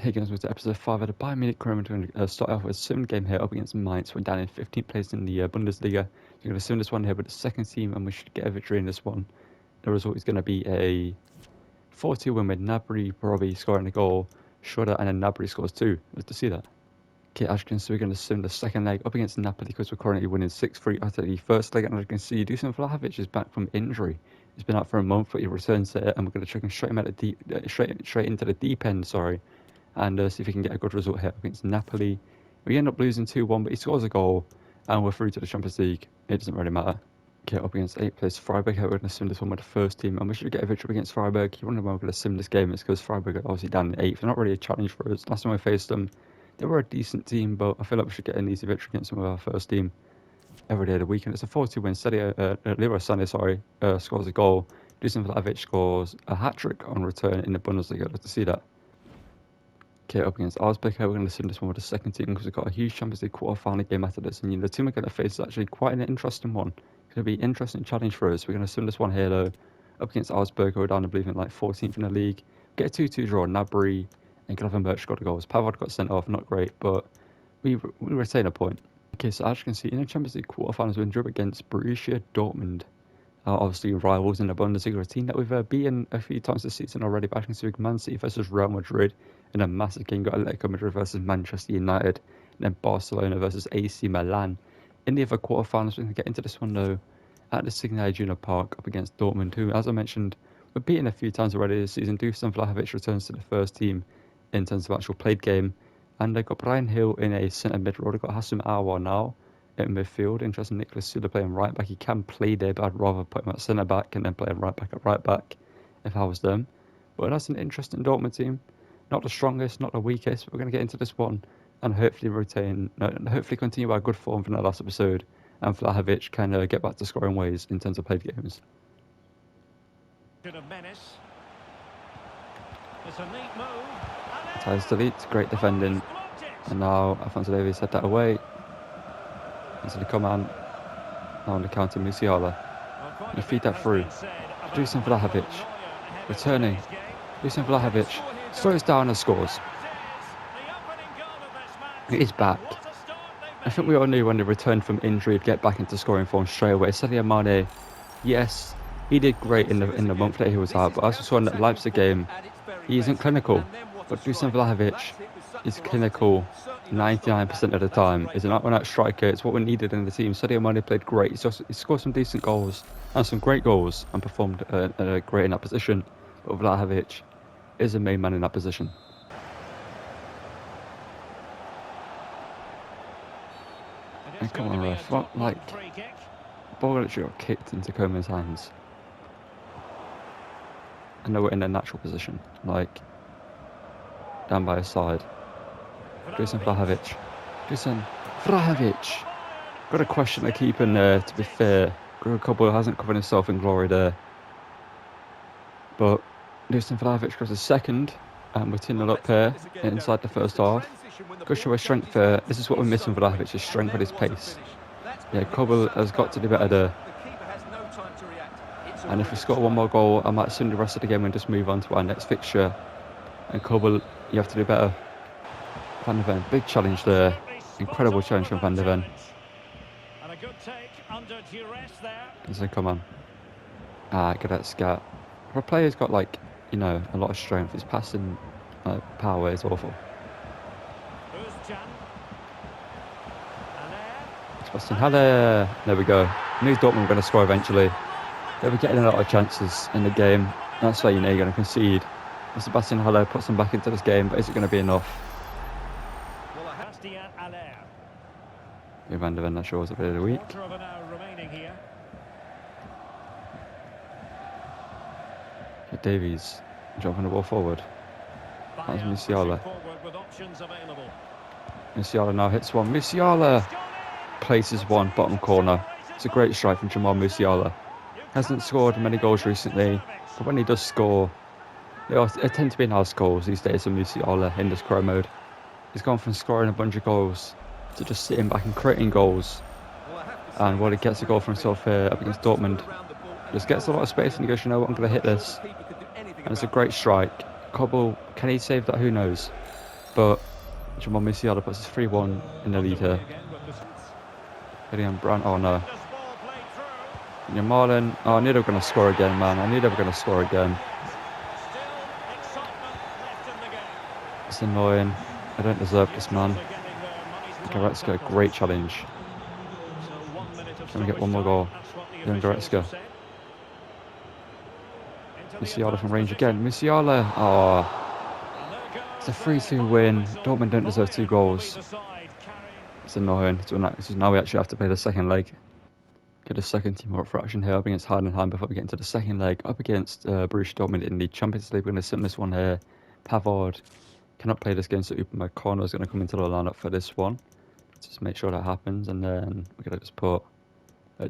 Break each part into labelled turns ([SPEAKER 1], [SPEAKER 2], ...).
[SPEAKER 1] Hey guys, welcome to episode 5 of the Bayern Munich We're going to start off with a sim game here up against Mainz. We're down in 15th place in the Bundesliga. You're going to sim this one here with the second team, and we should get a victory in this one. The result is going to be a 4-2 win with Gnabry, Robbie scoring a goal, Schroeder, and then Gnabry scores 2. Let's to see that. Okay, as you can see, we're going to sim the second leg up against Napoli because we're currently winning 6-3 after the first leg. And as you can see, Dusan Vlahovic is back from injury. He's been out for a month, but he returns there, and we're going to chuck him straight into the deep end. And see if we can get a good result here against Napoli. We end up losing 2-1, but he scores a goal, and we're through to the Champions League. It doesn't really matter. Okay, up against 8th place Freiburg here. We're going to sim this one with the first team, and we should get a victory against Freiburg. You wonder why we're going to sim this game. It's because Freiburg are obviously down in 8th. They're not really a challenge for us. Last time we faced them, they were a decent team, but I feel like we should get an easy victory against them with our first team every day of the weekend. It's a 4-2 win. Leroy Sané, scores a goal. Dusan Vlahovic scores a hat-trick on return in the Bundesliga. Let's see that. Okay, up against Augsburg here, we're going to sim this one with the second team because we've got a huge Champions League quarter-final game after this. And the team we're going to face is actually quite an interesting one. It's going to be an interesting challenge for us. We're going to sim this one here, though, up against Augsburg, who are down, I believe, in like 14th in the league. Get a 2-2 draw. Gnabry and Gravenberch got the goals. Pavard got sent off, not great, but we retain a point. Okay, so as you can see, in the Champions League quarter-finals, we're up against Borussia Dortmund. Obviously, rivals in the Bundesliga, a team that we've beaten a few times this season already. But I can see Man City versus Real Madrid in a massive game. Got Atletico Madrid versus Manchester United, and then Barcelona versus AC Milan. In the other quarterfinals, we can get into this one though at the Signal Iduna Park up against Dortmund, who, as I mentioned, we're beaten a few times already this season. Dusan Vlahovic returns to the first team in terms of actual played game, and they've got Brian Hill in a centre mid role. They've got Hassam Aouar now in midfield. Interesting, Nicholas Sula playing right back. He can play there, but I'd rather put him at centre back and then play him right back at right back if I was them. But that's an interesting Dortmund team. Not the strongest, not the weakest. But we're going to get into this one and hopefully continue our good form from the last episode. And Vlahovic can get back to scoring ways in terms of played games. Ties delete, great defending. And now Alphonso Davies had that away. Into the command. Now on the counter, Musiala. You feed that through. Dusan Vlahovic. Returning. Dusan Vlahovic slows down and scores. He is back. I think we all knew when he returned from injury he'd get back into scoring form straight away. Sadio Mane, yes, he did great in the month that he was out, but as we saw in the Leipzig game, he isn't clinical. But Dusan Vlahovic is clinical 99% of the time. He's an out-and-out striker. It's what we needed in the team. Sadio Mane played great. He scored some decent goals and some great goals and performed great in that position. But Vlahovic is a main man in that position. And come on, ref. What, like, ball literally got kicked into Coman's hands. And they were in their natural position, like down by his side. Dusan Vlahovic. Dusan Vlahovic. Got a question of keeping there, to be fair. Gregor Kobel hasn't covered himself in glory there. But Dusan Vlahovic goes a second, and we're 2-0 up here inside the first half. Good show of strength there. This is what we're missing from Vlahovic, his strength and his pace. Yeah, Kobel has got to do better there. And if we score one more goal, I might sim the rest of the game and just move on to our next fixture. And Kobel, you have to do better. Van der Ven, big challenge there. Incredible challenge from Van der Ven. So come on. Get that scat. Our player's got like, a lot of strength. His passing power is awful. Sebastian Haller. There we go. I knew Dortmund were going to score eventually. They were getting a lot of chances in the game. That's why you're going to concede. And Sebastian Haller puts them back into this game, but is it going to be enough? Van der Ven, that shows a bit of the week. Davies dropping the ball forward. That's Musiala. Musiala now hits one. Musiala places one, bottom corner. It's a great strike from Jamal Musiala. Hasn't scored many goals recently, but when he does score, they tend to be nice goals these days for Musiala in this career mode. He's gone from scoring a bunch of goals to just sitting back and creating goals. And while he gets a goal for himself here up against Dortmund, just gets a lot of space and he goes, you know what, I'm going to hit this. And it's a great strike. Kobel, can he save that? Who knows? But Jamal Musiala puts his 3-1 in the lead here. Hitting Brown. Oh no. Marlon. Oh, I knew they were going to score again, man. I knew they were going to score again. It's annoying. I don't deserve this, man. Goretzka, great challenge. Can we get one more goal? Then Goretzka. Musiala from range again. Musiala. Oh, it's a 3-2 win. Dortmund don't deserve 2 goals. It's annoying. So now we actually have to play the second leg. Get a second team up for action here up against Heidenheim before we get into the second leg. Up against Borussia Dortmund in the Champions League. We're going to sim this one here. Pavard cannot play this game, so Upamecano is going to come into the lineup for this one. Just make sure that happens, and then we're going to just put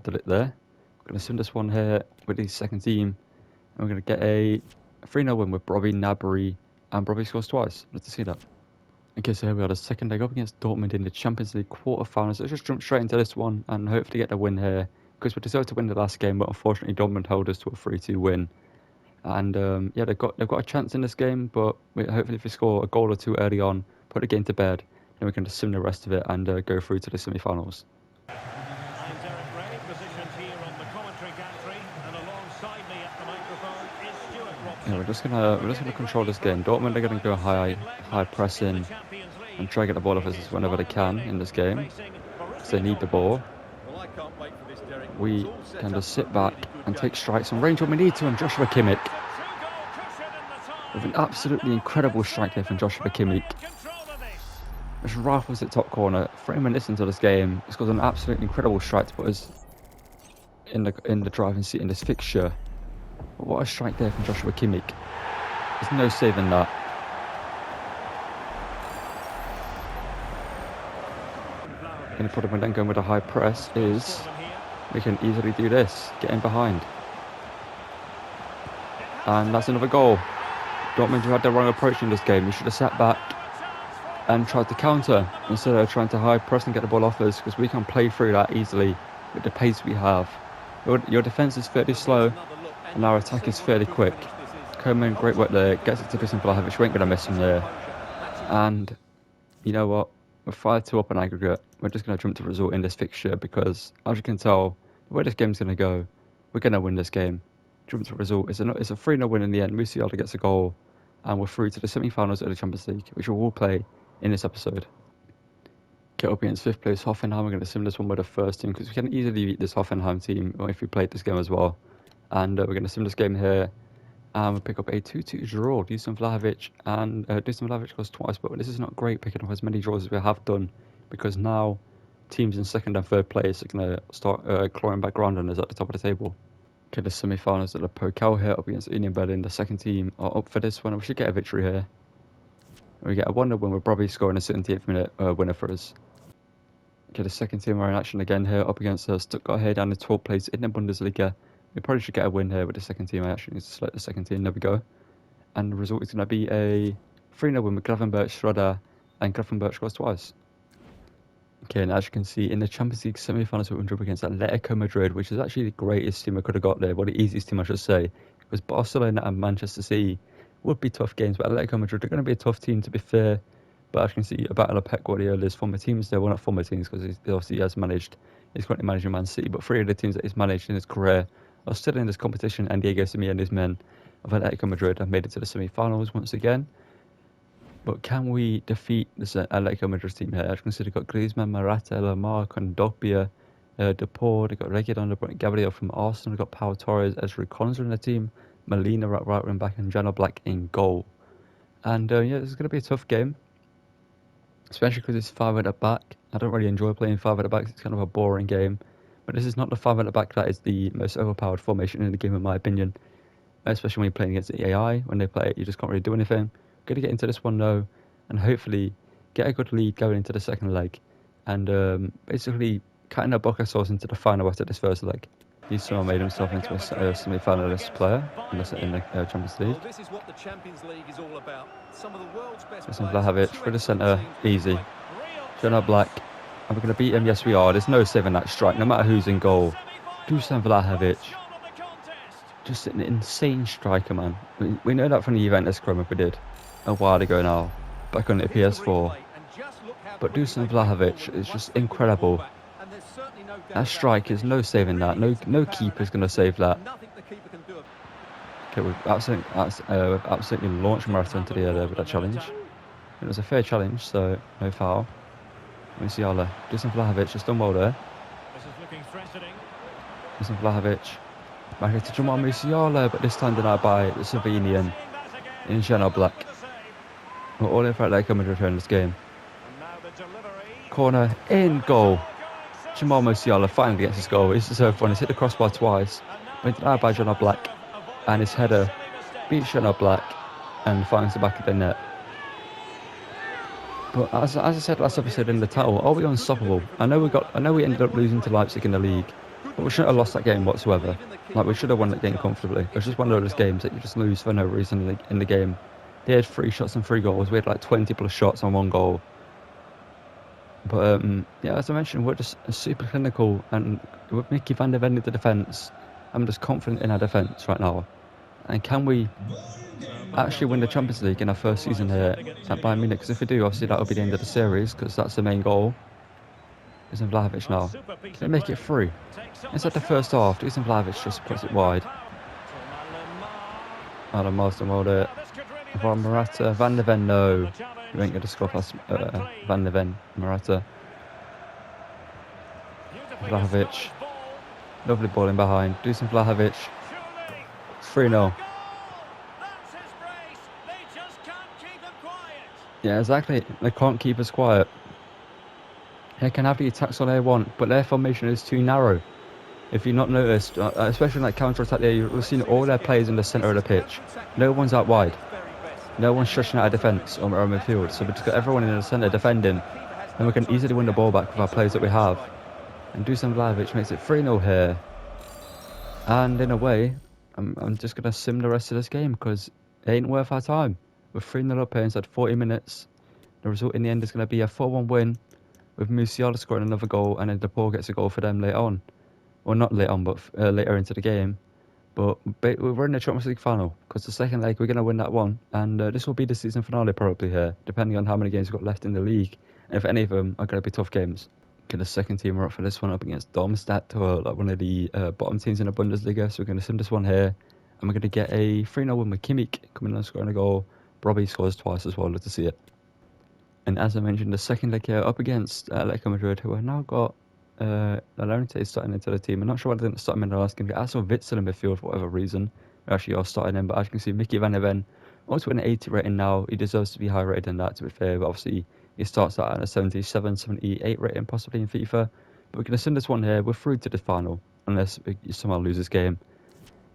[SPEAKER 1] delete there. We're going to sim this one here with the second team, and we're going to get a 3-0 win with Brobbey, Gnabry, and Brobbey scores twice. Let's see that. Okay, so here we are, the second leg up against Dortmund in the Champions League quarterfinals. Let's just jump straight into this one and hopefully get the win here, because we deserved to win the last game, but unfortunately Dortmund held us to a 3-2 win. And yeah, they've got a chance in this game, but hopefully if we score a goal or two early on, put the game to bed, then we can just sim the rest of it and go through to the semi-finals. Yeah, we're just gonna control this game. Dortmund are gonna go high pressing and try to get the ball off us whenever they can in this game, because they need the ball. We can just sit back and take strikes and range when we need to, and Joshua Kimmich with an absolutely incredible strike there from Joshua Kimmich. Just rifles at top corner. 3 minutes into this game, he scores an absolutely incredible strike to put us in the driving seat in this fixture. But what a strike there from Joshua Kimmich. There's no saving that. And the problem when then going with a high press is we can easily do this, get in behind. And that's another goal. Dortmund, who had the wrong approach in this game, we should have sat back and tried to counter instead of trying to high press and get the ball off us, because we can play through that easily with the pace we have. Your defence is fairly slow and our attack is fairly quick. Coman, great work there, gets it to Dusan Vlahovic, we ain't going to miss him there. And you know what, we're 5-2 up on aggregate. We're just going to jump to result in this fixture, because as you can tell, the way this game's going to go, we're going to win this game. Jump to result. It's a 3-0 win in the end. Musiala gets a goal, and we're through to the semi-finals of the Champions League, which we'll all play in this episode. Get up against 5th place Hoffenheim. We're going to sim this one with the first team, because we can easily beat this Hoffenheim team if we played this game as well. And we're going to sim this game here, and we'll pick up a 2-2 draw. Dusan Vlahovic goes twice, but this is not great picking up as many draws as we have done, because now teams in 2nd and 3rd place are going to start clawing back ground on us at the top of the table. Okay, the semi-finals at the Pokal here up against Union Berlin. The second team are up for this one. We should get a victory here. We get a 1-0 win with Brobbey scoring a 78th minute winner for us. Okay, the second team are in action again here up against Stuttgart here down the 12th place in the Bundesliga. We probably should get a win here with the second team. I actually need to select the second team. There we go. And the result is going to be a 3-0 win with Gravenberch, Schroeder, and Gravenberch scores twice. Okay, and as you can see, in the Champions League semi-finals, we're up against Atletico Madrid, which is actually the greatest team I could have got there, well, the easiest team I should say, because Barcelona and Manchester City would be tough games, but Atletico Madrid are going to be a tough team, to be fair. But as you can see, a battle of Pep Guardiola's former teams there, well, not former teams, because he obviously has managed, he's currently managing Man City, but 3 of the teams that he's managed in his career are still in this competition, and Diego Simeone and his men of Atletico Madrid have made it to the semi-finals once again. But can we defeat this Atletico Madrid team here? As you can see, they've got Griezmann, Morata, Lamar, Kondogbia, Depor, they've got Reguilon, Gabriel from Arsenal, they've got Pau Torres, Ezri Konsa in the team, Molina right wing back, and Jano Black in goal. And yeah, this is going to be a tough game, especially because it's 5 at the back. I don't really enjoy playing 5 at the back, it's kind of a boring game. But this is not the 5 at the back that is the most overpowered formation in the game, in my opinion. Especially when you're playing against the AI. When they play it, you just can't really do anything. Going to get into this one though, and hopefully get a good lead going into the second leg, and basically cutting a Boca into the final after this first leg. He's somehow made himself into a semi-finalist player in the Champions League.
[SPEAKER 2] This is what the Champions League is all about. Some of the world's best
[SPEAKER 1] players. Vlahovic for the centre, easy. Jano Black, are we going to beat him? Yes, we are. There's no saving that strike, no matter who's in goal. Dusan Vlahovic, just an insane striker, man. We know that from the Juventus scrum if we did a while ago now. back on the PS4. But Dusan Vlahovic is just incredible. That strike is no saving that. No keeper's going to save that. Okay, we've absolutely launched Marathon today with that challenge. It was a fair challenge, so no foul. Musiala, Dusan Vlahovic has done well there. Dusan Vlahovic, back into Jamal Musiala, but this time denied by the Slovenian in Jan Black. We're all in for Atletico Madrid return this game. Corner in goal. Jamal Musiala fighting against his goal. He's deserved one. He's hit the crossbar twice, but denied by Jan Black, and his header beats Jan Black and finds the back of the net. But as I said last episode in the title, are we unstoppable? I know we ended up losing to Leipzig in the league, but we shouldn't have lost that game whatsoever. Like, we should have won that game comfortably. It was just one of those games that you just lose for no reason in the game. They had 3 shots and 3 goals. We had like 20 plus shots on 1 goal. But yeah, as I mentioned, we're just super clinical, and with Mickey van der Ven in the defence, I'm just confident in our defence right now. And can we actually win the Champions League in our first season here at Bayern Munich? Because if we do, obviously that'll be the end of the series, because that's the main goal. Dusan Vlahovic now. Can they make it through? Inside the first half, Dusan Vlahovic just puts it wide. Adam Marston rolled it. Von Morata, Van der Ven, no. You ain't going to score past Van der Ven, Morata. Vlahovic. Lovely ball in behind. Dusan Vlahovic. It's 3-0. Yeah, exactly. They can't keep us quiet. They can have the attacks all they want, but their formation is too narrow. If you've not noticed, especially in that counter-attack there, you've seen all their players in the centre of the pitch. No one's out wide. No one's stretching out of defence or midfield. So we've just got everyone in the centre defending, and we can easily win the ball back with our players that we have. And Dusan Vlahovic makes it 3-0 here. And in a way, I'm just going to sim the rest of this game, because it ain't worth our time. We're 3-0 up here inside 40 minutes. The result in the end is going to be a 4-1 win, with Musiala scoring another goal, and then DePaul gets a goal for them later on. Well, not later on, but later into the game. But we're in the Champions League final, because the second leg we're going to win that one, and this will be the season finale probably here, depending on how many games we've got left in the league, and if any of them are going to be tough games. Okay, the second team we're up for this one up against Darmstadt, like one of the bottom teams in the Bundesliga, so we're going to sim this one here, and we're going to get a 3-0 win with Kimmich coming in and scoring a goal. Robbie scores twice as well, love to see it. And as I mentioned, the second leg here up against Atletico Madrid, who have now got Lorente starting into the team. I'm not sure why they didn't start him in the last game. I saw Witzel in midfield for whatever reason. They actually are starting him, but as you can see, Mickey van der Ven also with an 80 rating now. He deserves to be higher rated than that, to be fair, but obviously he starts out at a 77, 78 rating possibly in FIFA. But we're going to send this one here. We're through to the final, unless we somehow lose this game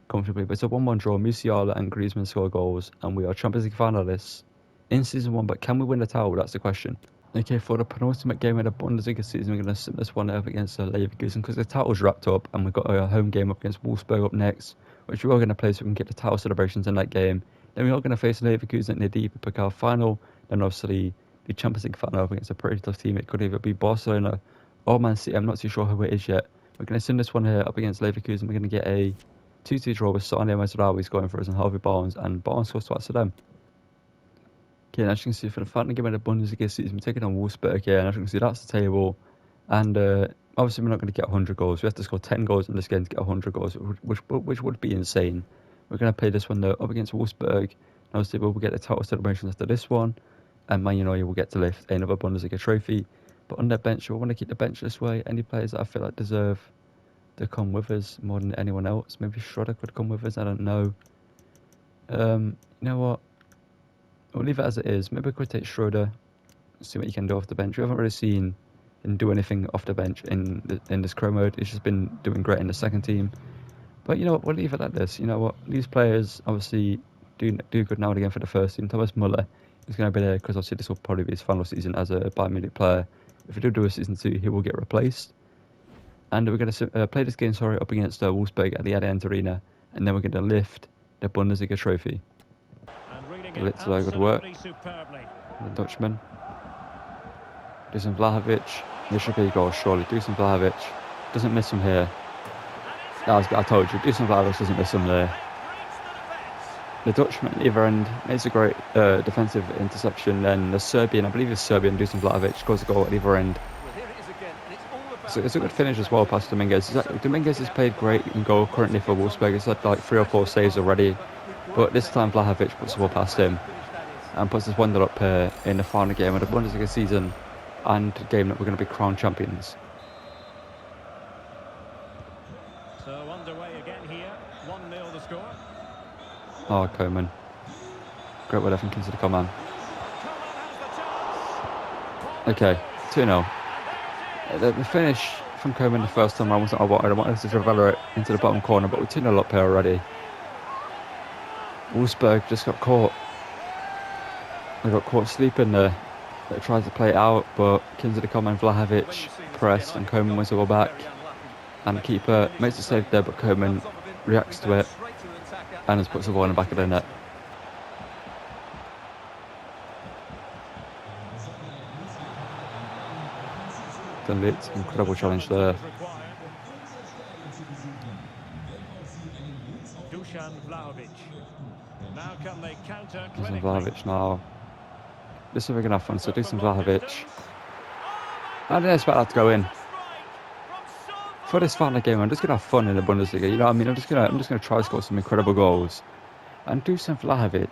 [SPEAKER 1] comfortably. But it's a 1-1 draw. Musiala and Griezmann score goals, and we are Champions League finalists in Season 1. But can we win the title? That's the question. Okay, for the penultimate game of the Bundesliga season, we're going to sim this one up against Leverkusen, because the title's wrapped up, and we've got a home game up against Wolfsburg up next, which we're all going to play so we can get the title celebrations in that game. Then we're all going to face Leverkusen in the DFB Pokal final, then obviously the Champions League final up against a pretty tough team. It could either be Barcelona or Man City. I'm not too sure who it is yet. We're going to sim this one here up against Leverkusen. We're going to get a 2-2 draw with Sane Mazraoui scoring for us and Harvey Barnes, and Barnes scores twice for them. Okay, as you can see, for the final game of the Bundesliga season, we're taking on Wolfsburg here, and as you can see, that's the table. And obviously, we're not going to get 100 goals. We have to score 10 goals in this game to get 100 goals, which would be insane. We're going to play this one, though, up against Wolfsburg. And obviously, we'll get the title celebrations after this one, and Man United will get to lift another Bundesliga trophy. But on their bench, we want to keep the bench this way. Any players that I feel like deserve to come with us more than anyone else. Maybe Schroeder could come with us, I don't know. You know what? We'll leave it as it is. Maybe we could take Schroeder, see what he can do off the bench. We haven't really seen him do anything off the bench in this Pro mode. He's just been doing great in the second team. But you know what? We'll leave it like this. You know what? These players obviously do good now and again for the first team. Thomas Muller is going to be there because obviously this will probably be his final season as a Bayern Munich player. If we do a season 2, he will get replaced. And we're going to play this game, up against Wolfsburg at the Allianz Arena, and then we're going to lift the Bundesliga trophy. It's good work. The Dutchman. Dusan Vlahovic. This should be a goal, surely. Dusan Vlahovic doesn't miss him here. I told you, Dusan Vlahovic doesn't miss him there. The Dutchman at the other end makes a great defensive interception. Then the Serbian, I believe it's Serbian, Dusan Vlahovic, scores a goal at the other end.
[SPEAKER 2] Well, here it is again, and it's all about
[SPEAKER 1] So it's a good finish as well past Dominguez. Dominguez has played great in goal currently for Wolfsburg. He's had like 3 or 4 saves already. But this time Vlahovic puts the ball past him and puts us 1-0 up in the final game of the Bundesliga season and game that we're going to be crowned champions.
[SPEAKER 3] So underway again here, 1-0 the score.
[SPEAKER 1] Oh, Koeman. Great work from Kingsley Coman. Okay, 2-0. The finish from Koeman the first time I wasn't what I wanted. I wanted to travel it into the bottom corner, but we're 2-0 up here already. Wolfsburg just got caught. They got caught sleeping there. They tried to play it out, but Kingsley Coman, Vlahovic pressed, and Koeman wins the ball back. And the keeper makes a save there, but Koeman reacts to it and just puts the ball in the back of the net. De Ligt, incredible challenge there.
[SPEAKER 3] Dusan Vlahovic. Now can they counter
[SPEAKER 1] Dusan
[SPEAKER 3] clinically?
[SPEAKER 1] Vlahovic now. This is where we're going to have fun. So Dusan Vlahovic. I didn't expect that to go in. For this final game, I'm just going to have fun in the Bundesliga. You know what I mean? I'm just going to try to score some incredible goals. And Dusan Vlahovic,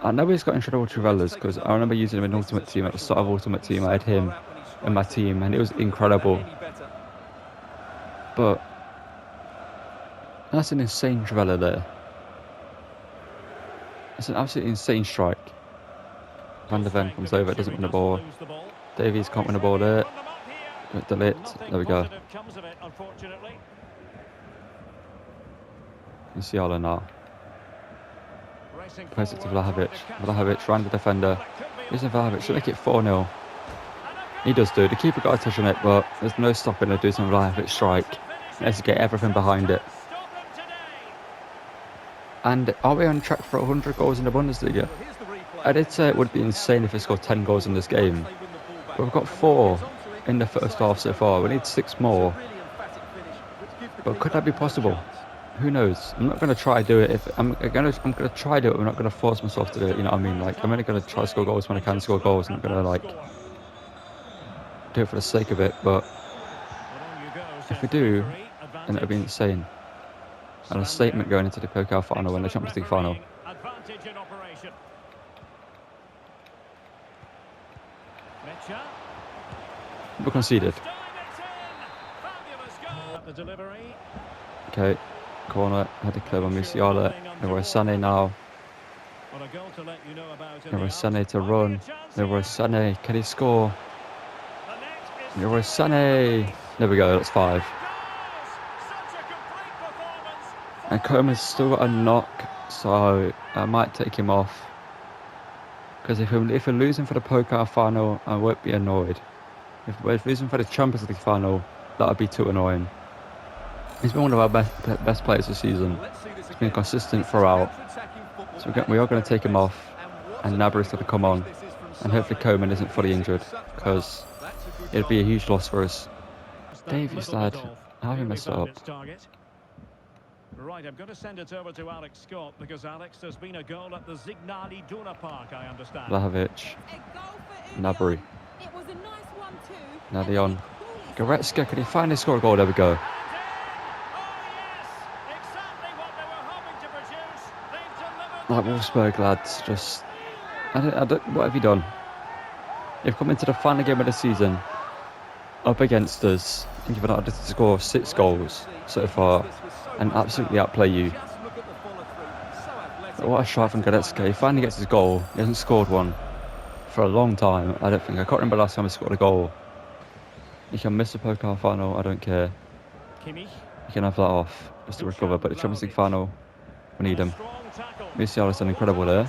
[SPEAKER 1] I know he's got incredible Trevellas because I remember using him in Ultimate Team at the start of Ultimate Team. I had him in my team and it was incredible. But that's an insane Trevella there. It's an absolutely insane strike. Van der Ven comes over, doesn't win the ball. Davies can't win the ball there. De Ligt, there we go. Musiala now. Plays it to Vlahovic. Vlahovic round the defender. Dusan Vlahovic should make it 4-0. He does do. The keeper got a touch on it, but there's no stopping the Dusan Vlahovic strike. He has to get everything behind it. And are we on track for 100 goals in the Bundesliga? I did say it would be insane if we scored 10 goals in this game. But we've got 4 in the first half so far. We need 6 more. But could that be possible? Who knows? I'm not going to try to do it. I'm going to try to do it. I'm not going to force myself to do it. You know what I mean? Like I'm only going to try to score goals when I can score goals. I'm not going to like do it for the sake of it. But if we do, then it'll be insane. And a statement going into the Pokal final and the Champions League final. We're conceded. Okay, corner, had to clear by Musiala. Leroy Sané now. Leroy Sané to run. Leroy Sané, can he score? Leroy Sané. There we go, that's 5. And Koeman's still got a knock, so I might take him off. Because if we're losing for the Pokal final, I won't be annoyed. If we're losing for the Champions League final, that would be too annoying. He's been one of our best players this season. He's been consistent throughout. So we are going to take him off, and Gnabry's going to come on. And hopefully Koeman isn't fully injured, because it'd be a huge loss for us. Davies, lad, how have you messed it up?
[SPEAKER 3] Right, I'm going to send it over to Alex Scott because Alex, there's been a goal at the Signal Iduna Park, I understand.
[SPEAKER 1] Vlahovic, Gnabry, now Leon, Goretzka, can he finally score a goal? There we go. Like Wolfsburg lads, just I don't, what have you done? You've come into the final game of the season up against us and you've been able to score 6 goals so far and absolutely outplay you. But what a shot from Goretzka. He finally gets his goal. He hasn't scored one for a long time. I can't remember last time he scored a goal. You can miss the Pokal final, I don't care. You can have that off just to recover, but the Champions League final, we need him. Musiala's done incredible there.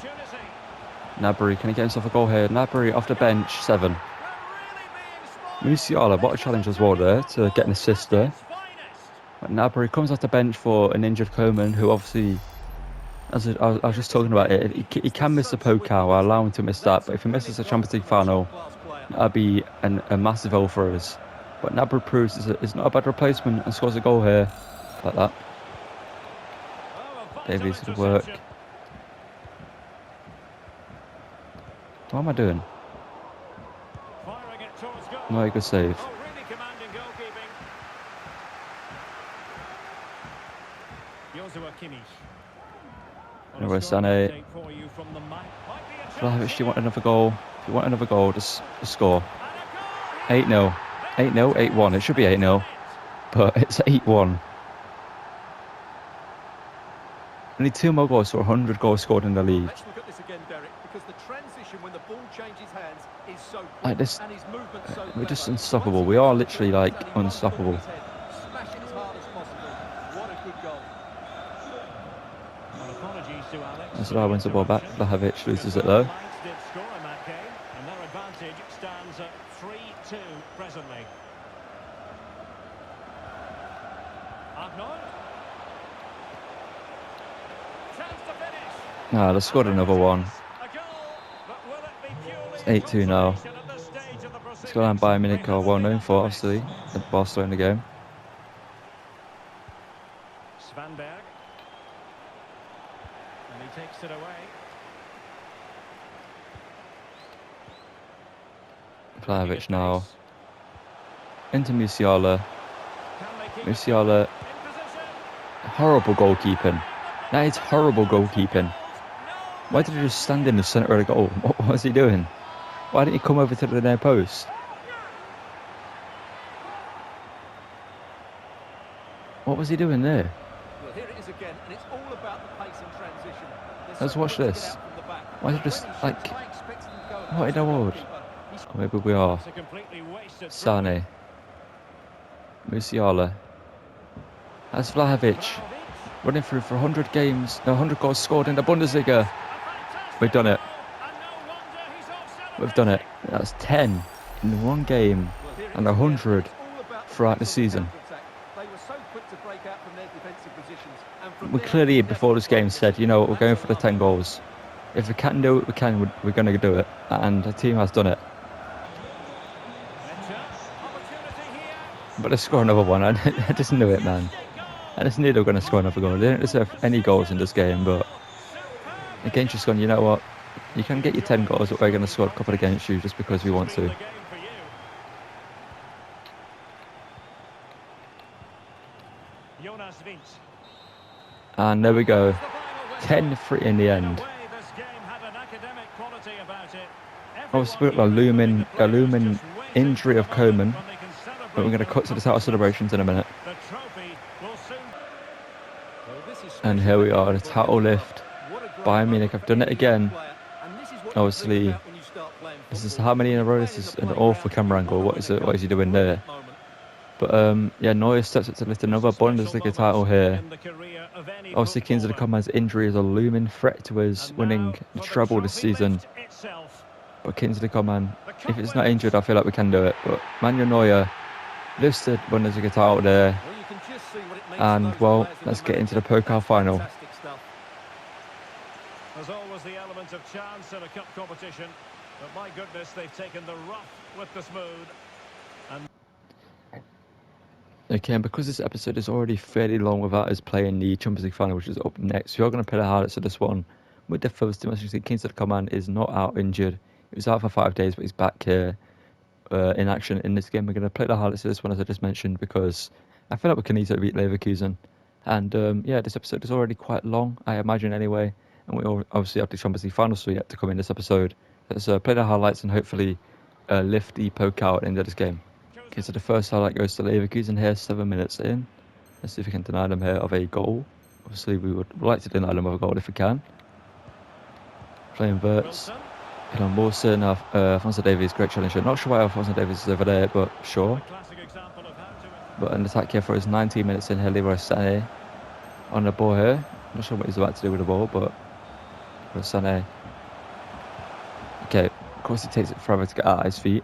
[SPEAKER 1] Gnabry, can he get himself a goal here? Gnabry off the bench, 7. Musiala, what a challenge as well there to get an assist there. But Gnabry comes off the bench for an injured Koeman, who obviously, as I was just talking about it, he can miss the Pokal. I allow him to miss that, but if he misses the Champions League final, that'd be a massive L for us. But Gnabry proves it's not a bad replacement and scores a goal here, like that. Davies to work. What am I doing? No, good save.
[SPEAKER 3] Oh, really commanding goalkeeping. Joshua Kimmich.
[SPEAKER 1] Anyway, Sané. Vlahovic, do you want another goal? If you want another goal, just score. 8-0. 8-0, 8-1. It should be 8-0. But it's 8-1. Only 2 more goals for 100 goals scored in the league.
[SPEAKER 2] Let's look at this again, Derek, because the transition when the ball changes hands is so quick,
[SPEAKER 1] Like this,
[SPEAKER 2] and his movement so
[SPEAKER 1] we're just
[SPEAKER 2] clever.
[SPEAKER 1] unstoppable. We are literally like unstoppable.
[SPEAKER 2] Smash it as hard as possible. What a good goal.
[SPEAKER 3] Well, apologies to Alex.
[SPEAKER 1] That's why wins the ball back. Vlahovic loses it though.
[SPEAKER 3] Mainz did score in that game, and their advantage stands at 3-2 presently. Arnaud. Chance to finish.
[SPEAKER 1] Nah, they scored another one.
[SPEAKER 3] A goal, but will it be purely
[SPEAKER 1] It's 8-2 now.
[SPEAKER 3] consolation at this stage of the
[SPEAKER 1] Let's go down Bayern Munich are well known for, obviously, the Barcelona game.
[SPEAKER 3] Svanberg. And he takes it away.
[SPEAKER 1] Vlahovic now. Into Musiala.
[SPEAKER 3] Can they keep it
[SPEAKER 1] Musiala.
[SPEAKER 3] in position?
[SPEAKER 1] Horrible goalkeeping. That is horrible goalkeeping. Why did he just stand in the centre of the goal? What was he doing? Why didn't he come over to the near post? What was he doing there?
[SPEAKER 2] Well, here it is again, and it's all about the pace and transition.
[SPEAKER 1] Let's watch this. Why is it just like... What in the world? Or maybe we are.
[SPEAKER 3] It's a completely wasted
[SPEAKER 1] Sané. Musiala. That's Vlahovic. Running through for 100 games. No, 100 goals scored in the Bundesliga. We've done it. We've done it. That's 10 in one game and 100 throughout the season. We clearly, before this game, said, you know what, we're going for the 10 goals. If we can do it, we can. We're going to do it. And the team has done it. But they score another one. I just knew it, man. I just knew they were going to score another goal. They didn't deserve any goals in this game, but the game's just gone, you know what? You can get your 10 goals, but we're going to score a couple against you just because we want to. And there we go. 10-3 in the end. Obviously, we've got a looming injury of Coman. But we're going to cut to the title celebrations in a minute. And here we are, the title lift. Bayern Munich have done it again. Obviously, this is how many in a row? This is an awful camera angle. What is he doing there? But yeah, Neuer steps up to lift another Bundesliga title here. Obviously, Kingsley Coman's injury is a looming threat to his winning the treble this season. But Kingsley Coman, if it's not injured, I feel like we can do it. But Manuel Neuer lifts the Bundesliga title there. And, well, let's get into the Pokal final.
[SPEAKER 3] There's always the element of chance in a cup competition. But my goodness, they've taken the rough with the smooth.
[SPEAKER 1] Okay, and because this episode is already fairly long without us playing the Champions League final, which is up next, we are going to play the highlights of this one. With the first team, as you see, Kingsley Coman is not out injured. He was out for 5 days, but he's back here in action in this game. We're going to play the highlights of this one, as I just mentioned, because I feel like we can easily beat Leverkusen. And yeah, this episode is already quite long, I imagine anyway. And we all obviously have the Champions League final, so yet to come in this episode. Let's play the highlights and hopefully lift the Pokal at the end of this game. Okay, so the first highlight goes to Leverkusen here, 7 minutes in. Let's see if we can deny them here of a goal. Obviously, we would like to deny them of a goal if we can. Playing Wirtz. Elon Wilson, Alphonso Davies, great challenger. Not sure why Alphonso Davies is over there, but sure. But an attack here for us, 19 minutes in here, Leroy Sané on the ball here. Not sure what he's about to do with the ball, but Sané. Okay, of course he takes it forever to get out of his feet.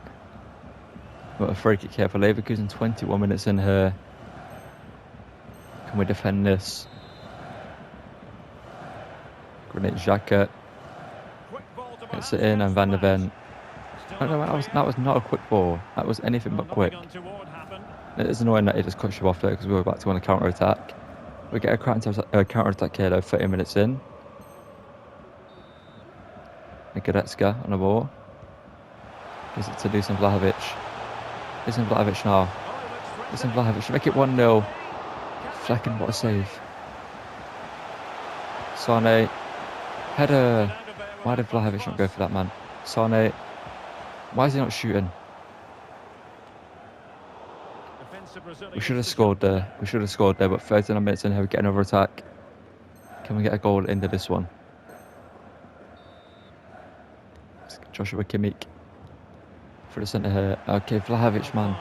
[SPEAKER 1] But a free kick here for Leverkusen, 21 minutes in here. Can we defend this? Granit Xhaka gets it in, and Van der Ven. No, that was not a quick ball. That was anything but quick. It is annoying that he just cuts you off there because we were about to go on a counter attack. We get a counter-attack here though, 30 minutes in. And Goretzka on the ball. Gives it to Dusan Vlahovic. Dusan Vlahovic now. Dusan Vlahovic, make it 1-0. Flecken, what a save. Sane. Header. Why did Vlahovic not go for that, man? Sane. Why is he not shooting? We should have scored there. We should have scored there, but 39 minutes in here, we get another attack. Can we get a goal into this one? Joshua Kimmich for the centre here. Okay, Vlahovic, man.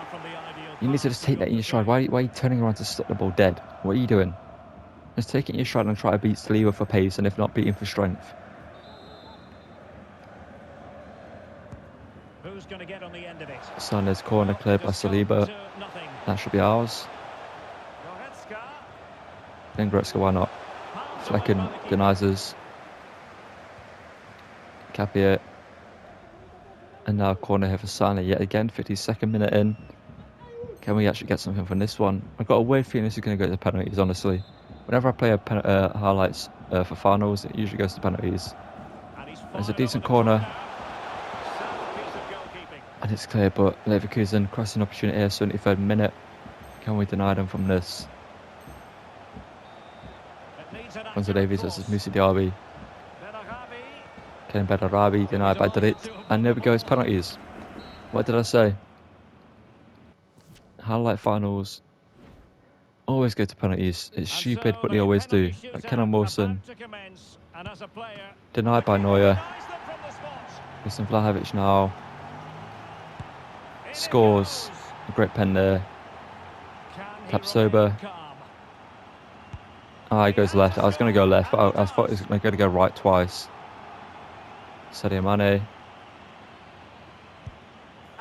[SPEAKER 1] You need to just take that in your stride. Why are you turning around to stop the ball dead? What are you doing? Just take it in your stride and try to beat Saliba for pace, and if not, beat him for strength.
[SPEAKER 3] Who's going to get on the end of it?
[SPEAKER 1] Sane's corner cleared by Saliba. That should be ours. Then Goretzka, why not? Flecken denies us. Capia. And now corner here for Sane yet again, 52nd minute in. Can we actually get something from this one? I've got a weird feeling this is going to go to penalties, honestly. Whenever I play highlights for finals, it usually goes to penalties. There's a decent corner. And it's clear, but Leverkusen crossing opportunity here, 73rd minute. Can we deny them from this? Alphonso Davies versus Moussa Diaby. Ken Bedarabi denied by Drit. And there we go, it's penalties. What did I say? Highlight finals always go to penalties. It's stupid, but they always do. Like Kenan Wilson. Denied by Neuer. Dusan Vlahovic now. Scores. A great pen there. Tapsoba. He goes left. I was going to go left, but I thought he was going to go right twice. Sadio Mane.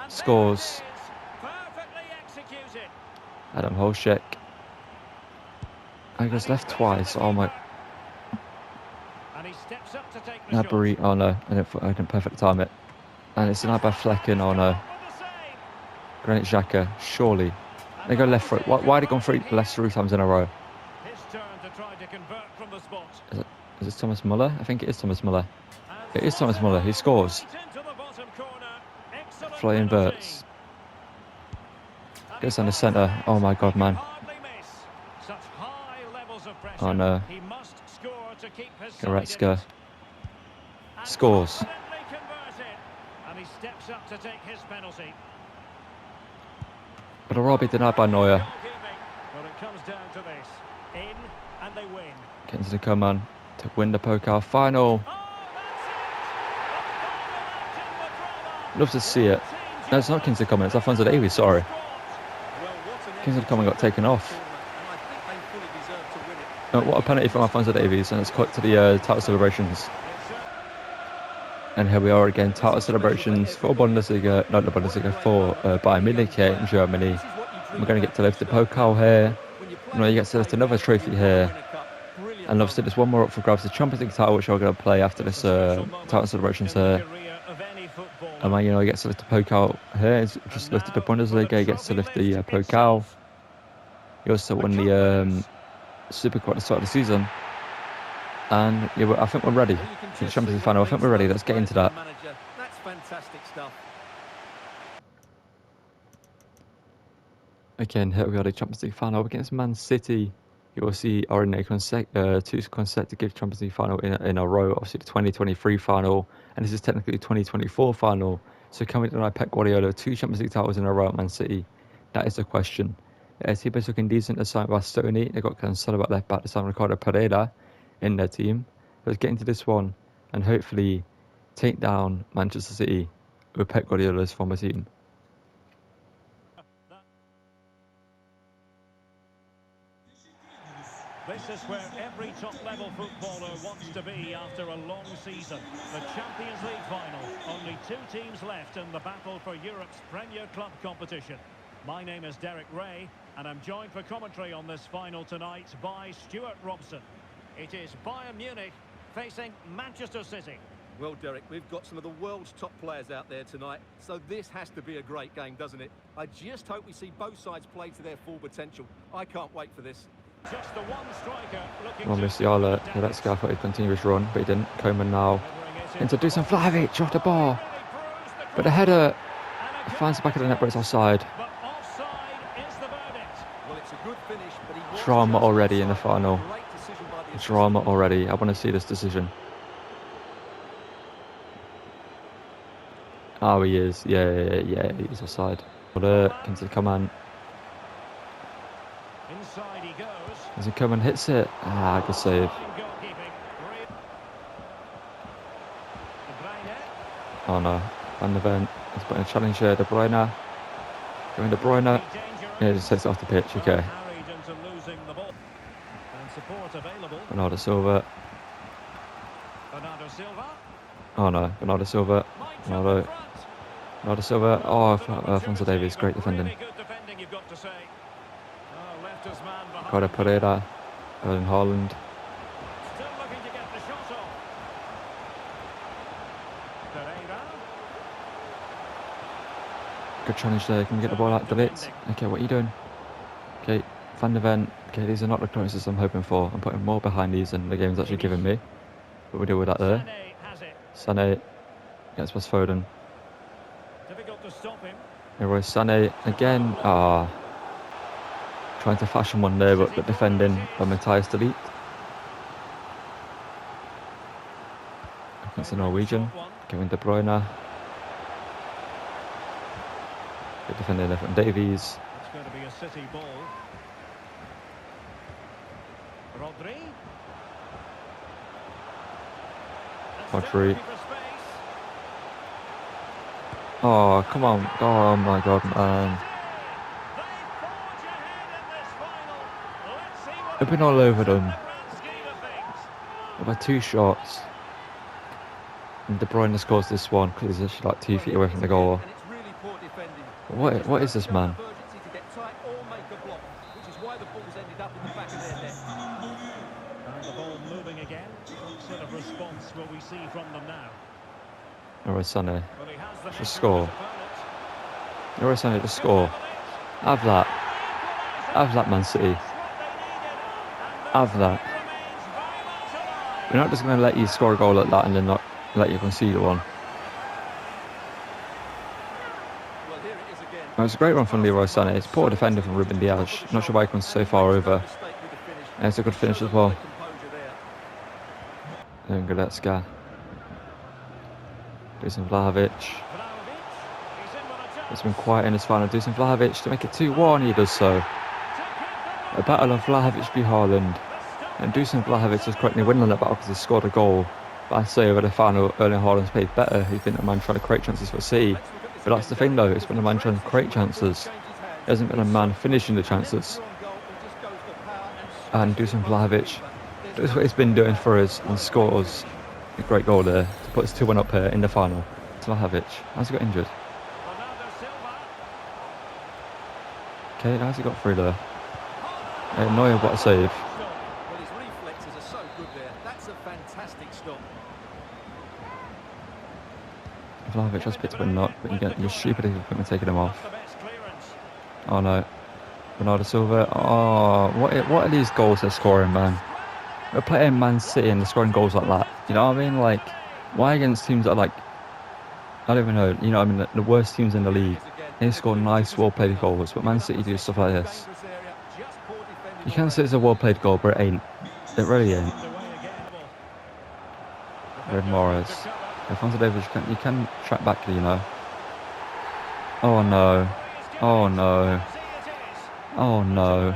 [SPEAKER 1] Scores. Adam Holshek. He goes left twice. Oh my. Nabry. Oh no. I didn't perfectly time it. And it's denied by Flecken. Oh no. Granit Xhaka. Surely. They go left foot. Why did he go left 3 times in a row? Is it Thomas Muller? I think it is Thomas Muller. It is Thomas Muller. He scores. Fly inverts. Goes down the centre. Oh my god, man. Oh no. Goretzka. Scores. But Arabi denied by Neuer. Getting to the Coman to win the Pokal final. Love to see it. No, it's not Kingsley Coman, it's Alphonso Davies, sorry. Kingsley Coman got taken off. What a penalty from Alphonso Davies, and it's cut to the title celebrations. And here we are again, title celebrations for Bundesliga, not the Bundesliga, for Bayern Munich here in Germany. We're going to get to lift the Pokal here. You get to lift another trophy here. And obviously there's one more up for grabs, the Champions League title, which I'm going to play after this title celebrations here. And Man United gets to lift the Pokal here. He's just lifted the Bundesliga, he gets to lift the Pokal. He also won the Super Cup at the start of the season. And yeah, I think we're ready for the Champions League final. I think we're ready. Let's get into that.
[SPEAKER 2] That's fantastic stuff.
[SPEAKER 1] Again, here we are, the Champions League final against Man City. You will see are in a two consecutive Champions League final in a row. Obviously, the 2023 final, and this is technically the 2024 final. So, can we deny Pep Guardiola 2 Champions League titles in a row at Man City? That is the question. Tiba's looking decent at Simon Bastoni. They've got Cancelo at left back to Simon Ricardo Pereira in their team. Let's get into this one and hopefully take down Manchester City with Pep Guardiola's former team.
[SPEAKER 3] This is where every top-level footballer wants to be after a long season. The Champions League final. Only 2 teams left in the battle for Europe's Premier Club competition. My name is Derek Ray, and I'm joined for commentary on this final tonight by Stuart Robson. It is Bayern Munich facing Manchester City.
[SPEAKER 2] Well, Derek, we've got some of the world's top players out there tonight, so this has to be a great game, doesn't it? I just hope we see both sides play to their full potential. I can't wait for this.
[SPEAKER 3] Just the one striker looking
[SPEAKER 1] Well,
[SPEAKER 3] to
[SPEAKER 1] Musiala, he let Scaffold continue his run, but he didn't. Coman now into Dusan Vlahovic off the bar. But the header finds the back of the net, but it's offside.
[SPEAKER 3] But offside is the verdict.
[SPEAKER 2] Well, it's a good finish, but he was
[SPEAKER 1] Drama
[SPEAKER 2] just
[SPEAKER 1] already in the
[SPEAKER 2] offside.
[SPEAKER 1] final.
[SPEAKER 2] Great decision by the assistant.
[SPEAKER 1] Drama already. I want to see this decision. Oh, he is. Yeah, he's offside. Into Coman.
[SPEAKER 3] Inside he goes.
[SPEAKER 1] As he Coman hits it. Ah, good save.
[SPEAKER 3] Fine goalkeeping. De Bruyne.
[SPEAKER 1] Oh no. Van de Ven is putting a challenge here. De Bruyne. Going De Bruyne. Yeah, just takes it off the pitch. Okay.
[SPEAKER 3] Harried into losing the ball. And support available.
[SPEAKER 1] Bernardo Silva.
[SPEAKER 3] Bernardo Silva.
[SPEAKER 1] Oh no. Bernardo Silva. Bernardo. Bernardo Silva. Oh, Alphonso Davies. Great defending.
[SPEAKER 3] Really good defending, you've got to say. Oh, left his man behind.
[SPEAKER 1] Ricardo Pereira. Erling Haaland.
[SPEAKER 3] Still looking to get the shot off. Pereira.
[SPEAKER 1] Good challenge there. Can we get the ball out of it? Okay, what are you doing? Okay, Van de Ven. Okay, these are not the clearances I'm hoping for. I'm putting more behind these than the game's actually giving me. But we deal with that there.
[SPEAKER 3] Sané has it.
[SPEAKER 1] Sané gets past Foden.
[SPEAKER 3] Difficult to stop him.
[SPEAKER 1] Leroy Sané again. Ah, trying to fashion one there, but the defending by Matthias de Ligt. Against the Norwegian. Kevin De Bruyne. Good defending there from Davies.
[SPEAKER 3] It's going to be a City ball. Rodri.
[SPEAKER 1] Rodri. Oh, come on. Oh my god, man. They've been all over them. About 2 shots. And De Bruyne scores this one because he's actually like 2 feet away from the goal.
[SPEAKER 2] And it's really poor defending.
[SPEAKER 1] What is this, man?
[SPEAKER 2] Urgency to get tight or make a block, which is why the ball's ended up in the back of their net.
[SPEAKER 3] And the ball moving again. What sort of response will we see from them now?
[SPEAKER 1] Leroy Sané.
[SPEAKER 3] Well, he has the
[SPEAKER 1] Just
[SPEAKER 3] header
[SPEAKER 1] score.
[SPEAKER 3] of his opponent.
[SPEAKER 1] Leroy Sané to score. Have that. Have that, Man City. Have that. We're not just going to let you score a goal like that and then not let you concede one.
[SPEAKER 2] Well, here it is again.
[SPEAKER 1] It was a great run from Leroy Sané. It's poor defender from Ruben Diaz. Not sure why he comes so far over. And it's a good finish as well. Then Goretzka. Dusan Vlahovic. It's been quiet in his final. Dusan Vlahovic to make it 2-1. He does so. A battle of Vlahovic v Haaland. And Dusan Vlahovic has currently winning that battle because he scored a goal. But I say over the final, Erling Haaland's played better. He's been a man trying to create chances for City. But that's the thing though, it's been a man trying to create chances. It hasn't been a man finishing the chances. And Dusan Vlahovic does what he's been doing for us and scores a great goal there to put us 2-1 up here in the final. Vlahovic, how's he got injured? Okay, how's he got through there? Neuer, what a save.
[SPEAKER 2] Well, his reflexes are so good there. That's a fantastic stop.
[SPEAKER 1] Vlahovic has picked up a knock, but you're stupid if you're taking him off. Oh no. Bernardo Silva. Oh, what are these goals they're scoring, man? We're playing Man City and they're scoring goals like that. You know what I mean? Like, why against teams that are like, I don't even know, you know what I mean, the worst teams in the league. They score nice, well-played goals, but Man City do stuff like this. You can say it's a well-played goal, but it ain't. It really ain't. Red Morris. Alphonso Davies, you can track back, you know. Oh no. Oh no. Oh no.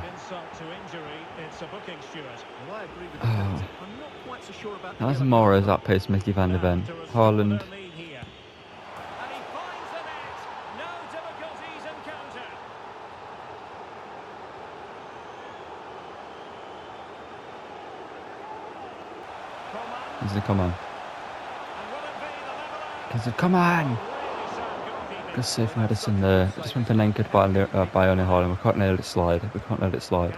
[SPEAKER 1] Oh. That's Morris outpaced Mickey van der Ven. Haaland. He said, come on. He said, come on. Good save from Edison there. Just been anchored by Erling Haaland. We can't let it slide. We can't let it slide.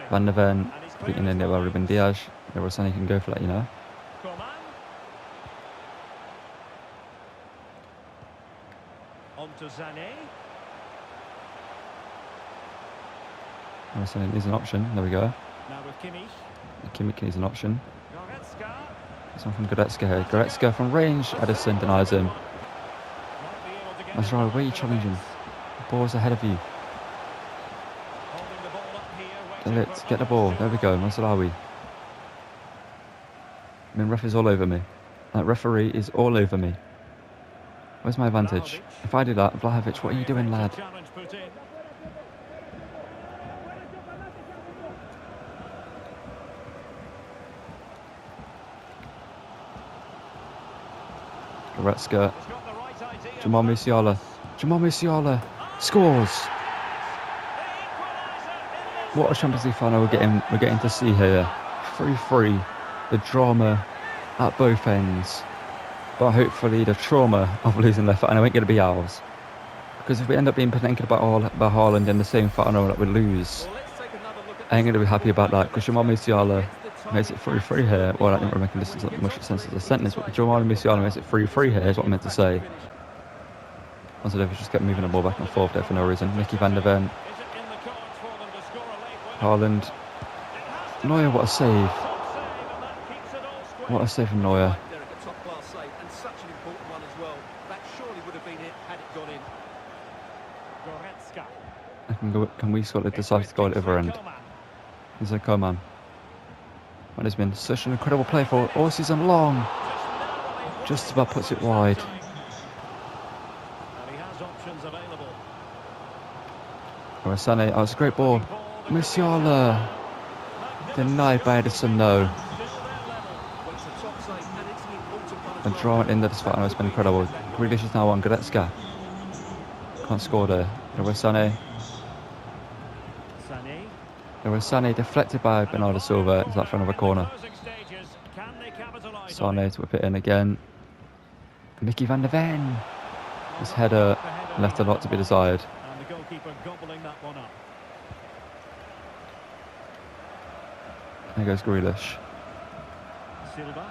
[SPEAKER 1] Van der Ven beating in there by Ruben Diaz. There was something you can go for that, you know. On to Sané. Sané needs an option. There we go.
[SPEAKER 3] Now with Kimmich.
[SPEAKER 1] Kimmich needs an option.
[SPEAKER 3] Goretzka.
[SPEAKER 1] This one from Goretzka here. Goretzka from range. Edison denies him. That's right. Where are you challenging? The ball's ahead of you. Let's get the ball. There we go. Masalawi. I mean, ref is all over me. That referee is all over me. Where's my advantage? If I do that, Vlahovic, what are you doing, lad? Goretzka. Jamal Musiala. Jamal Musiala scores. What a Champions League final we're getting to see here. 3-3. The drama at both ends. But hopefully the trauma of losing left foot, and it ain't going to be ours. Because if we end up being panicking about Haaland in the same final that we lose, I ain't going to be happy about that. Because Jamal Musiala makes it 3-3 here. Well, I didn't really make much sense as a sentence, but Jamal Musiala makes it 3-3 here is what I meant to say. Also, they've just kept moving the ball back and forth there for no reason. Mickey van der Ven. Haaland. Neuer, what a save. What a save from Neuer. Can we sort of decide to go at the other end? He's like, come on. What has been such an incredible play for all season long. Just about puts it wide. Sané, oh, it's a great ball. Musiala. Denied by Edison, no. And drawing in this final has been incredible. Grealish is now on Goretzka. Can't score there. Sané. Sané deflected by Bernardo Silva. Is that for another corner? Sané to whip it in again. Mickey van der Ven. His header left a lot to be desired.
[SPEAKER 3] And the goalkeeper gobbling that one up.
[SPEAKER 1] There goes Grealish.
[SPEAKER 3] Silva.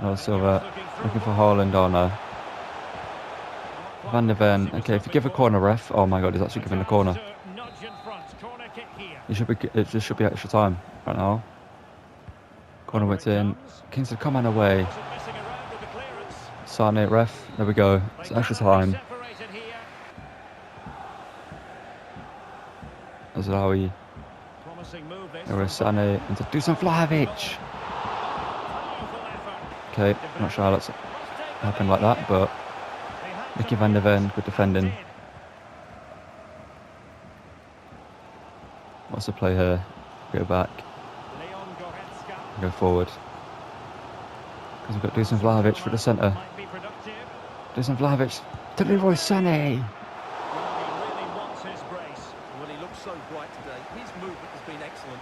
[SPEAKER 1] Oh, Silva looking for Haaland. Oh no. Van der Ven. Okay, if you give a corner, ref. Oh my God, he's actually giving the corner. It should be extra time right now. Corner went in. Kingsley Coman away. Sané, ref. There we go. It's extra time. Azraoui. There was Sané into Dusan Vlahovic. Okay, not sure how that's happened like that, but Mickey van der Ven, good defending. What's the play here? Go back. Go forward. Because we've got Dusan Vlahovic for the centre. Dusan Vlahovic to Leroy Sané.
[SPEAKER 2] Well, he looks so bright today. His movement has been excellent.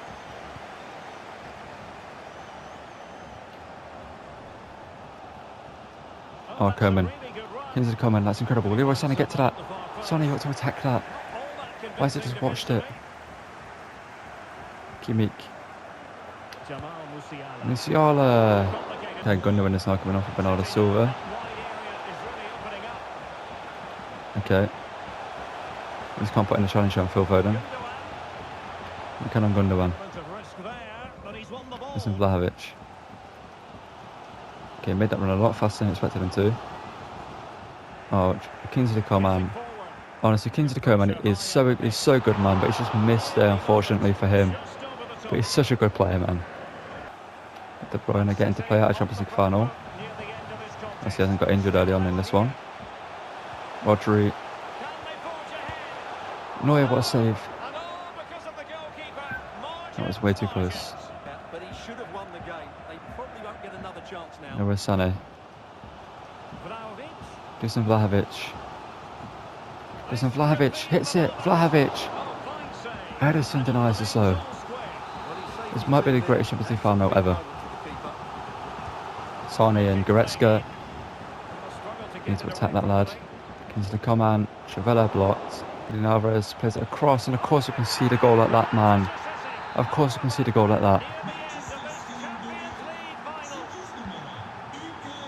[SPEAKER 1] Oh, Coman. Kingsley Coman, that's incredible. Leroy Sané, get to that. Sané, you ought to attack that. Why has it just watched it? Kimmich. Musiala. Okay, Gundogan is now coming off of Bernardo Silva. Okay. We just can't put in the challenge on Phil Foden. We can on Gundogan. Listen, Vlahovic. Okay, made that run a lot faster than I expected him to. Oh, Kingsley Coman. Honestly, Kingsley Coman is so good, man, but he's just missed there, unfortunately for him. But he's such a good player, man. De Bruyne getting to play out a Champions League final. As he hasn't got injured early on in this one. Rodri. Neuer, what a save. That was way too close.
[SPEAKER 2] But he should have won the game. They probably won't get another chance now.
[SPEAKER 1] There was Sané. Dusan Vlahovic. Dusan Vlahovic hits it. Vlahovic. Edison denies it so. This might be the greatest Champions League final ever. Sané and Goretzka. Need to attack that lad. Kingsley Coman. Chavella blocked. Alvarez plays it across, and of course you can see the goal like that, man. Of course you can see the goal like that.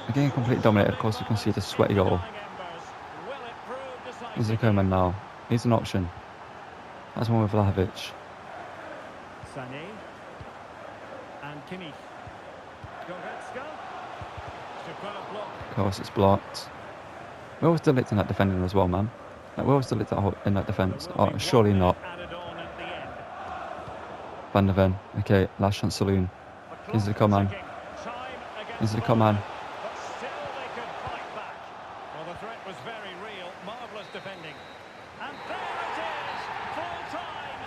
[SPEAKER 1] Again, completely dominated. Of course you can see the sweaty goal. Kingsley Coman now. He's an option. That's one with Vlahovic.
[SPEAKER 3] Sané. And Kimmich. Goretzka. Superb block.
[SPEAKER 1] Of course, it's blocked. Where was De Ligt in that defending as well, man? Like, where was De Ligt in that defence?
[SPEAKER 3] There will
[SPEAKER 1] Oh,
[SPEAKER 3] be
[SPEAKER 1] surely
[SPEAKER 3] 1
[SPEAKER 1] not.
[SPEAKER 3] minute added on at the end.
[SPEAKER 1] Van der Ven. Okay, last chance saloon.
[SPEAKER 3] The
[SPEAKER 1] Here's the
[SPEAKER 3] clock
[SPEAKER 1] come on.
[SPEAKER 3] ticking. Time against
[SPEAKER 1] Here's the come on.
[SPEAKER 3] But still they could fight back. Well, the threat was very real. Marvellous defending. And there it is. Full time.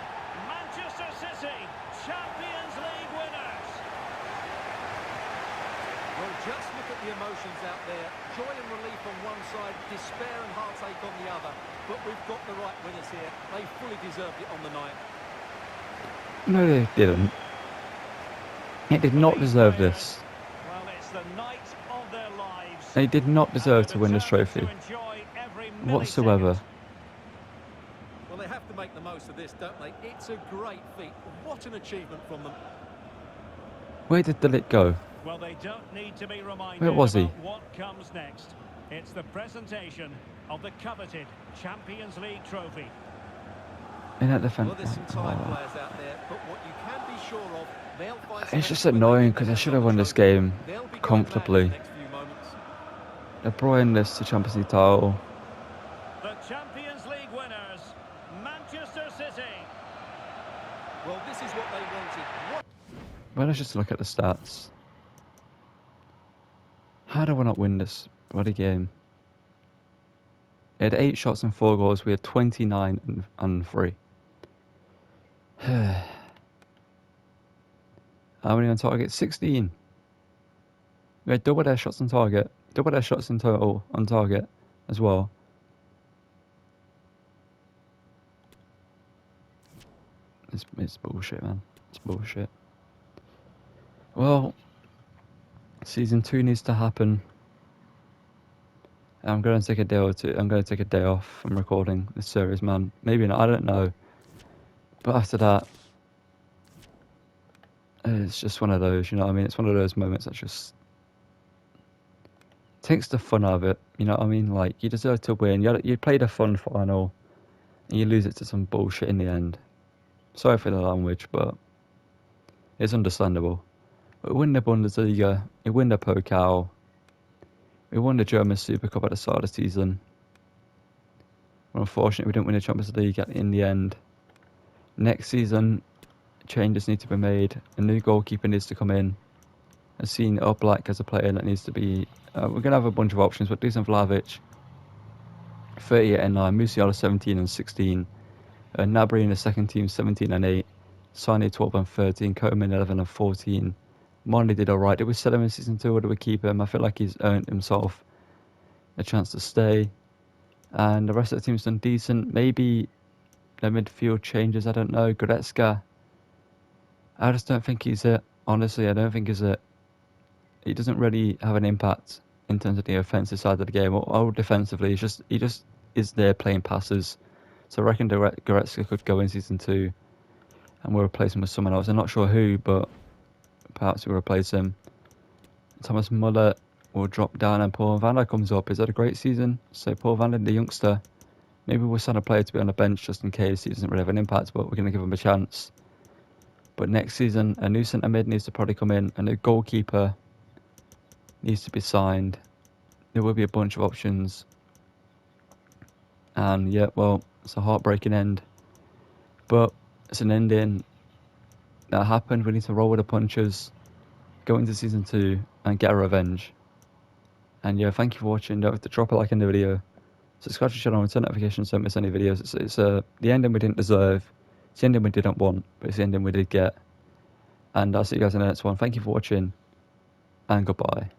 [SPEAKER 3] Manchester City, Champions League winners.
[SPEAKER 2] Well, just look at the emotions out there. Joy and relief on one side, despair and heartache on the other. But we've got the right winners here. They fully deserved it on the night.
[SPEAKER 1] No, they didn't. They did not deserve this.
[SPEAKER 3] Well, it's the night of their lives.
[SPEAKER 1] They did not deserve to win this
[SPEAKER 3] Determined
[SPEAKER 1] trophy
[SPEAKER 3] to enjoy every
[SPEAKER 1] whatsoever.
[SPEAKER 3] millisecond.
[SPEAKER 2] Well, they have to make the most of this, don't they? It's a great feat. What an achievement from them.
[SPEAKER 1] Where did De Ligt go?
[SPEAKER 3] Well, they don't need to be reminded
[SPEAKER 1] Where was he?
[SPEAKER 3] about what comes next. It's the presentation of the coveted Champions League trophy.
[SPEAKER 1] In that defence.
[SPEAKER 2] Well, there's some tired players out there, but what you can be sure of, they'll find
[SPEAKER 1] It's
[SPEAKER 2] some
[SPEAKER 1] just
[SPEAKER 2] extra when
[SPEAKER 1] annoying
[SPEAKER 2] they get
[SPEAKER 1] because
[SPEAKER 2] their
[SPEAKER 1] I should
[SPEAKER 2] hands
[SPEAKER 1] have
[SPEAKER 2] on
[SPEAKER 1] won
[SPEAKER 2] the
[SPEAKER 1] this
[SPEAKER 2] trophy.
[SPEAKER 1] game
[SPEAKER 2] They'll be going mad in
[SPEAKER 1] comfortably.
[SPEAKER 2] the next few moments.
[SPEAKER 1] They're brought this to Champions League title.
[SPEAKER 3] The Champions League winners, Manchester City.
[SPEAKER 2] Well, this is what they wanted. What
[SPEAKER 1] Well, let's just look at the stats. How do we not win this bloody game? He had 8 shots and 4 goals. We had 29 and 3. How many on target? 16. We had double their shots on target. Double their shots in total on target as well. It's bullshit, man. It's bullshit. Well, season 2 needs to happen. I'm going to take a day or two. I'm going to take a day off from recording this series, man. Maybe not. I don't know. But after that, it's just one of those. You know what I mean? It's one of those moments that just takes the fun out of it. You know what I mean? Like, you deserve to win. You played a fun final, and you lose it to some bullshit in the end. Sorry for the language, but it's understandable. We win the Bundesliga. We win the Pokal. We won the German Super Cup at the start of the season. Well, unfortunately, we didn't win the Champions League in the end. Next season, changes need to be made. A new goalkeeper needs to come in. I've seen Oblak as a player that needs to be... we're going to have a bunch of options, but Dusan Vlahovic, 38 and 9. Musiala, 17 and 16. Gnabry in the second team, 17 and 8. Sané, 12 and 13. Koeman, 11 and 14. Mondi did alright. It was set him in season 2, or do we keep him? I feel like he's earned himself a chance to stay. And the rest of the team's done decent. Maybe the midfield changes, I don't know. Goretzka, I just don't think he's it. Honestly, I don't think he's it. He doesn't really have an impact in terms of the offensive side of the game or defensively. He just is there playing passes. So I reckon Goretzka could go in season 2 and we'll replace him with someone else. I'm not sure who, but perhaps we'll replace him. Thomas Muller will drop down and Paul van der comes up. Is that a great season? So Paul van der, the youngster, maybe we'll sign a player to be on the bench just in case he doesn't really have an impact, but we're going to give him a chance. But next season, a new centre mid needs to probably come in, and a goalkeeper needs to be signed. There will be a bunch of options. And yeah, well, it's a heartbreaking end. But it's an ending that happened. We need to roll with the punches, go into season 2 and get a revenge. And yeah, thank you for watching. Don't forget to drop a like in the video, subscribe to the channel and turn notifications so don't miss any videos. It's the ending we didn't deserve, it's the ending we didn't want, but it's the ending we did get. And I'll see you guys in the next one. Thank you for watching and goodbye.